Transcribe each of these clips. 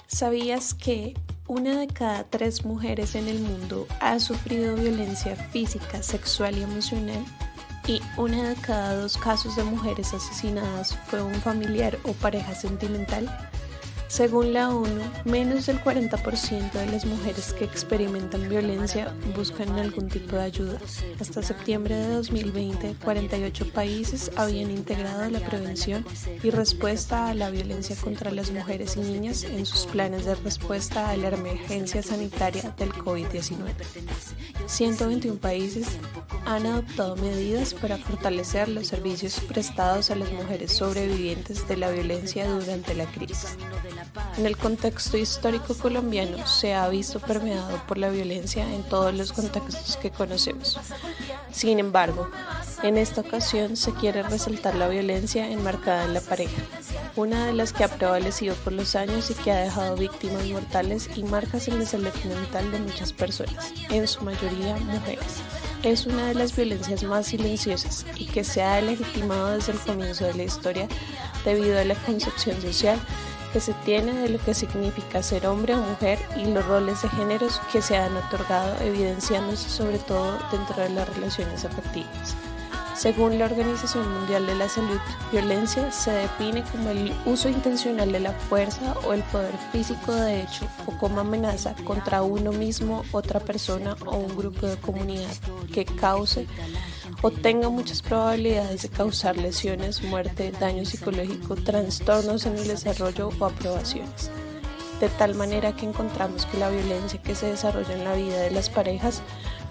¿Sabías que una de cada 3 mujeres en el mundo ha sufrido violencia física, sexual y emocional? Y una de cada 2 casos de mujeres asesinadas fue un familiar o pareja sentimental. Según la ONU, menos del 40% de las mujeres que experimentan violencia buscan algún tipo de ayuda. Hasta septiembre de 2020, 48 países habían integrado la prevención y respuesta a la violencia contra las mujeres y niñas en sus planes de respuesta a la emergencia sanitaria del COVID-19. 121 países han adoptado medidas para fortalecer los servicios prestados a las mujeres sobrevivientes de la violencia durante la crisis. En el contexto histórico colombiano se ha visto permeado por la violencia en todos los contextos que conocemos. Sin embargo, en esta ocasión se quiere resaltar la violencia enmarcada en la pareja, una de las que ha prevalecido por los años y que ha dejado víctimas mortales y marcas en la salud mental de muchas personas, en su mayoría mujeres. Es una de las violencias más silenciosas y que se ha legitimado desde el comienzo de la historia debido a la concepción social que se tiene de lo que significa ser hombre o mujer y los roles de géneros que se han otorgado, evidenciándose sobre todo dentro de las relaciones afectivas. Según la Organización Mundial de la Salud, violencia se define como el uso intencional de la fuerza o el poder físico de hecho o como amenaza contra uno mismo, otra persona o un grupo de comunidad que cause o tenga muchas probabilidades de causar lesiones, muerte, daño psicológico, trastornos en el desarrollo o aprobaciones. De tal manera que encontramos que la violencia que se desarrolla en la vida de las parejas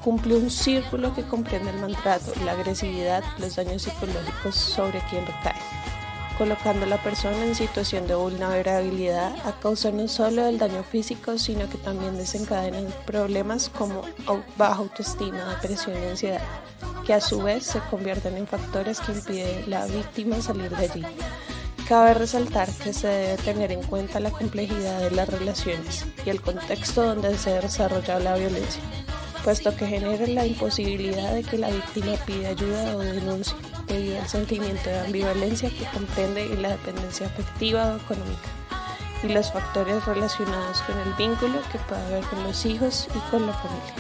cumple un círculo que comprende el maltrato, la agresividad, los daños psicológicos sobre quien recae, colocando a la persona en situación de vulnerabilidad a causa no solo del daño físico, sino que también desencadenan problemas como baja autoestima, depresión y ansiedad, que a su vez se convierten en factores que impiden a la víctima salir de allí. Cabe resaltar que se debe tener en cuenta la complejidad de las relaciones y el contexto donde se desarrolla la violencia, puesto que genera la imposibilidad de que la víctima pida ayuda o denuncie, debido al sentimiento de ambivalencia que comprende la dependencia afectiva o económica y los factores relacionados con el vínculo que puede haber con los hijos y con la familia.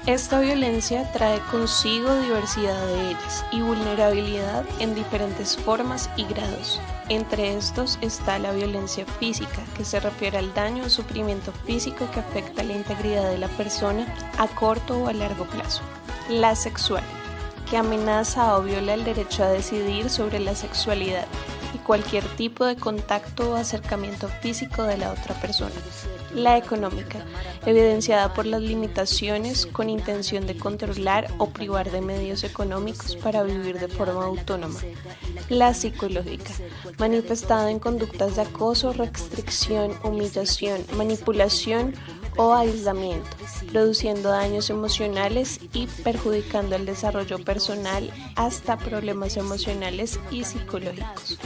Esta violencia trae consigo diversidad de ellas y vulnerabilidad en diferentes formas y grados. Entre estos está la violencia física, que se refiere al daño o sufrimiento físico que afecta la integridad de la persona a corto o a largo plazo. La sexual, que amenaza o viola el derecho a decidir sobre la sexualidad y cualquier tipo de contacto o acercamiento físico de la otra persona. La económica, evidenciada por las limitaciones con intención de controlar o privar de medios económicos para vivir de forma autónoma. La psicológica, manifestada en conductas de acoso, restricción, humillación, manipulación o aislamiento, produciendo daños emocionales y perjudicando el desarrollo personal hasta problemas emocionales y psicológicos.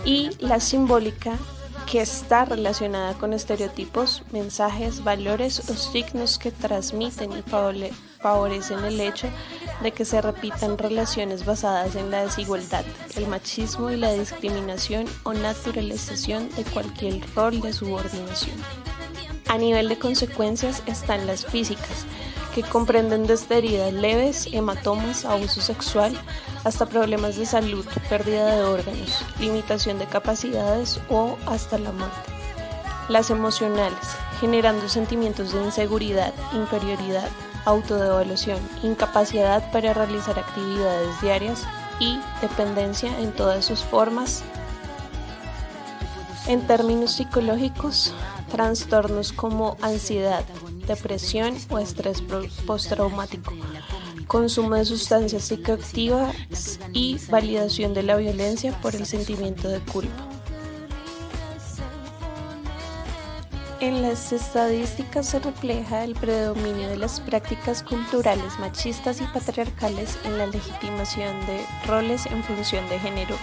Y la simbólica, que está relacionada con estereotipos, mensajes, valores o signos que transmiten y favorecen el hecho de que se repitan relaciones basadas en la desigualdad, el machismo y la discriminación o naturalización de cualquier rol de subordinación. A nivel de consecuencias están las físicas, que comprenden desde heridas leves, hematomas, abuso sexual, hasta problemas de salud, pérdida de órganos, limitación de capacidades o hasta la muerte. Las emocionales, generando sentimientos de inseguridad, inferioridad, autodevaluación, incapacidad para realizar actividades diarias y dependencia en todas sus formas. En términos psicológicos, trastornos como ansiedad, depresión o estrés postraumático, consumo de sustancias psicoactivas y validación de la violencia por el sentimiento de culpa. En las estadísticas se refleja el predominio de las prácticas culturales machistas y patriarcales en la legitimación de roles en función de género.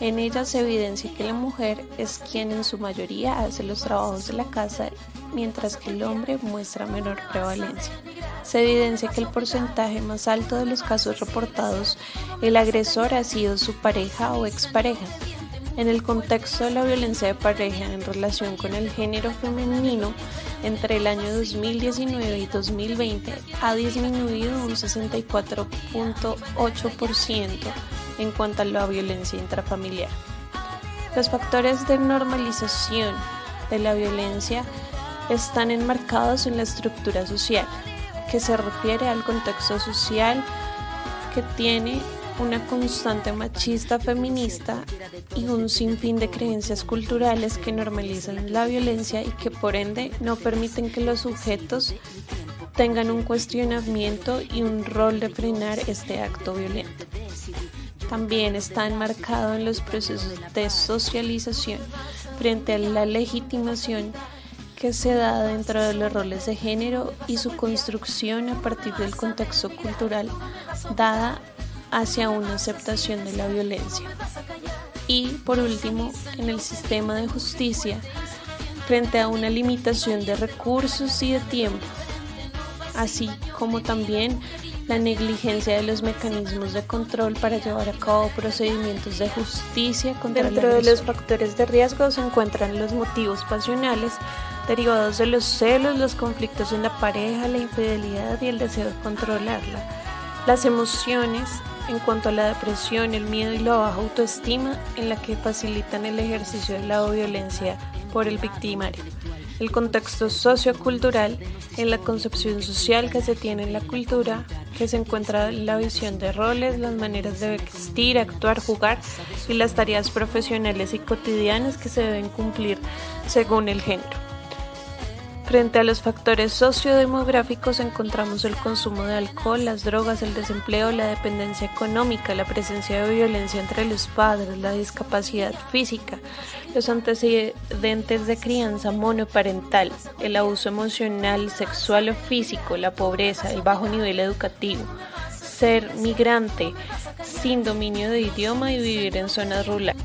En ellas se evidencia que la mujer es quien en su mayoría hace los trabajos de la casa, mientras que el hombre muestra menor prevalencia. Se evidencia que el porcentaje más alto de los casos reportados, el agresor ha sido su pareja o expareja. En el contexto de la violencia de pareja en relación con el género femenino, entre el año 2019 y 2020 ha disminuido un 64.8% en cuanto a la violencia intrafamiliar. Los factores de normalización de la violencia están enmarcados en la estructura social, que se refiere al contexto social que tiene una constante machista feminista y un sinfín de creencias culturales que normalizan la violencia y que por ende no permiten que los sujetos tengan un cuestionamiento y un rol de frenar este acto violento. También está enmarcado en los procesos de socialización frente a la legitimación que se da dentro de los roles de género y su construcción a partir del contexto cultural dada hacia una aceptación de la violencia. Y por último, en el sistema de justicia, frente a una limitación de recursos y de tiempo, así como también la negligencia de los mecanismos de control para llevar a cabo procedimientos de justicia contra la agresión. Dentro de los factores de riesgo se encuentran los motivos pasionales derivados de los celos, los conflictos en la pareja, la infidelidad y el deseo de controlarla, las emociones en cuanto a la depresión, el miedo y la baja autoestima en la que facilitan el ejercicio de la violencia por el victimario, el contexto sociocultural en la concepción social que se tiene en la cultura, que se encuentra en la visión de roles, las maneras de vestir, actuar, jugar y las tareas profesionales y cotidianas que se deben cumplir según el género. Frente a los factores sociodemográficos encontramos el consumo de alcohol, las drogas, el desempleo, la dependencia económica, la presencia de violencia entre los padres, la discapacidad física, los antecedentes de crianza monoparental, el abuso emocional, sexual o físico, la pobreza, el bajo nivel educativo, ser migrante sin dominio de idioma y vivir en zonas rurales.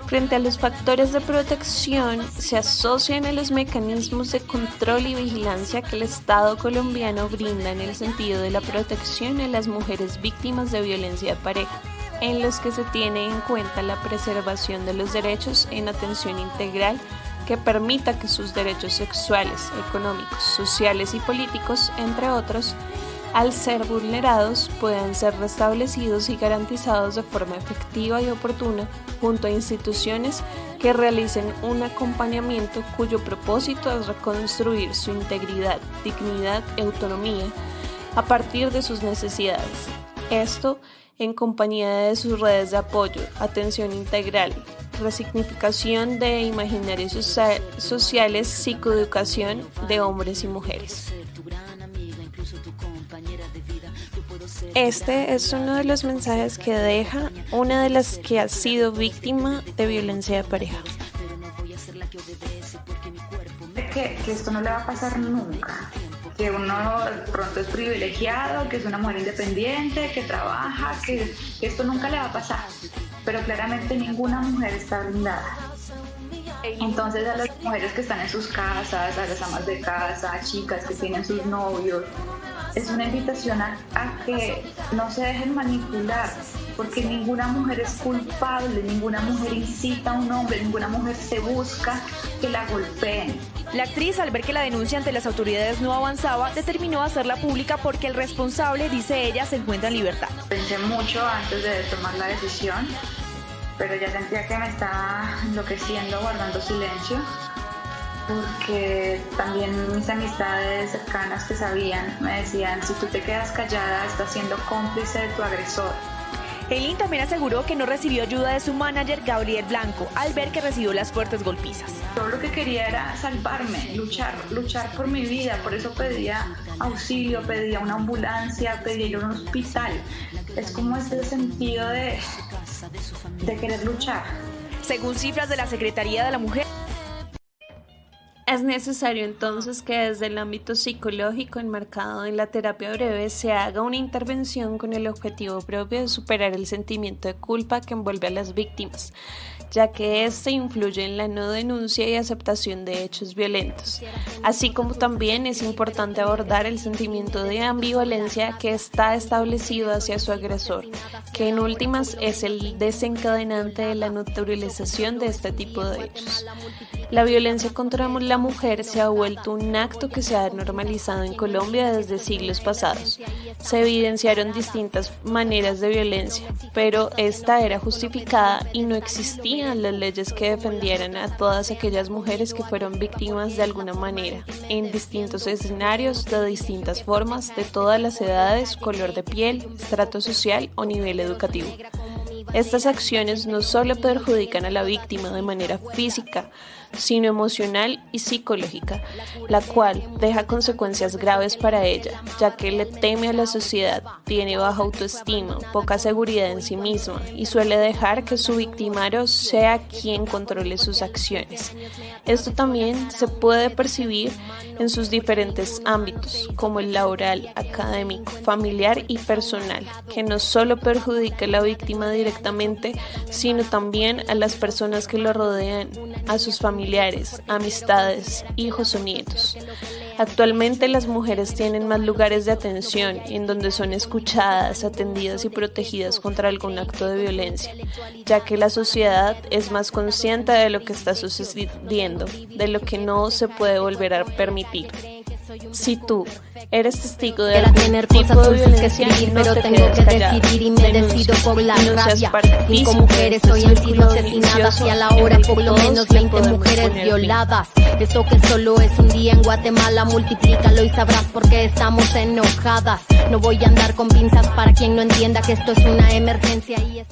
Frente a los factores de protección, se asocian a los mecanismos de control y vigilancia que el Estado colombiano brinda en el sentido de la protección a las mujeres víctimas de violencia de pareja, en los que se tiene en cuenta la preservación de los derechos en atención integral que permita que sus derechos sexuales, económicos, sociales y políticos, entre otros, al ser vulnerados, puedan ser restablecidos y garantizados de forma efectiva y oportuna junto a instituciones que realicen un acompañamiento cuyo propósito es reconstruir su integridad, dignidad y autonomía a partir de sus necesidades. Esto en compañía de sus redes de apoyo, atención integral, resignificación de imaginarios sociales, psicoeducación de hombres y mujeres. Este es uno de los mensajes que deja una de las que ha sido víctima de violencia de pareja. Que esto no le va a pasar nunca, que uno de pronto es privilegiado, que es una mujer independiente, que trabaja, que esto nunca le va a pasar, pero claramente ninguna mujer está blindada. Entonces a las mujeres que están en sus casas, a las amas de casa, chicas que tienen sus novios, es una invitación a que no se dejen manipular, porque ninguna mujer es culpable, ninguna mujer incita a un hombre, ninguna mujer se busca que la golpeen. La actriz, al ver que la denuncia ante las autoridades no avanzaba, determinó hacerla pública porque el responsable, dice ella, se encuentra en libertad. Pensé mucho antes de tomar la decisión, pero ya sentía que me estaba enloqueciendo, guardando silencio, porque también mis amistades cercanas que sabían me decían: si tú te quedas callada, estás siendo cómplice de tu agresor. Eileen también aseguró que no recibió ayuda de su manager Gabriel Blanco al ver que recibió las fuertes golpizas. Yo lo que quería era salvarme, luchar por mi vida, por eso pedía auxilio, pedía una ambulancia, pedía ir a un hospital. Es como ese sentido de querer luchar. Según cifras de la Secretaría de la Mujer, Es necesario entonces que desde el ámbito psicológico enmarcado en la terapia breve se haga una intervención con el objetivo propio de superar el sentimiento de culpa que envuelve a las víctimas, ya que éste influye en la no denuncia y aceptación de hechos violentos, así como también es importante abordar el sentimiento de ambivalencia que está establecido hacia su agresor, que en últimas es el desencadenante de la naturalización de este tipo de hechos. La violencia contra la mujer se ha vuelto un acto que se ha normalizado en Colombia desde siglos pasados. Se evidenciaron distintas maneras de violencia, pero esta era justificada y no existían las leyes que defendieran a todas aquellas mujeres que fueron víctimas de alguna manera, en distintos escenarios, de distintas formas, de todas las edades, color de piel, estrato social o nivel educativo. Estas acciones no solo perjudican a la víctima de manera física, sino emocional y psicológica, la cual deja consecuencias graves para ella, ya que le teme a la sociedad, tiene baja autoestima, poca seguridad en sí misma y suele dejar que su victimario sea quien controle sus acciones. Esto también se puede percibir en sus diferentes ámbitos, como el laboral, académico, familiar y personal, que no solo perjudica a la víctima directamente, sino también a las personas que lo rodean, a sus familiares, amistades, hijos o nietos. Actualmente las mujeres tienen más lugares de atención en donde son escuchadas, atendidas y protegidas contra algún acto de violencia, ya que la sociedad es más consciente de lo que está sucediendo, de lo que no se puede volver a permitir. Si tú eres testigo de algún tipo de violencia, pero tengo que decidir y me decido por la rabia. 5 mujeres hoy han sido asesinadas y a la hora por lo menos 20 mujeres violadas. Eso que solo es un día en Guatemala, multiplícalo y sabrás por qué estamos enojadas. No voy a andar con pinzas para quien no entienda que esto es una emergencia y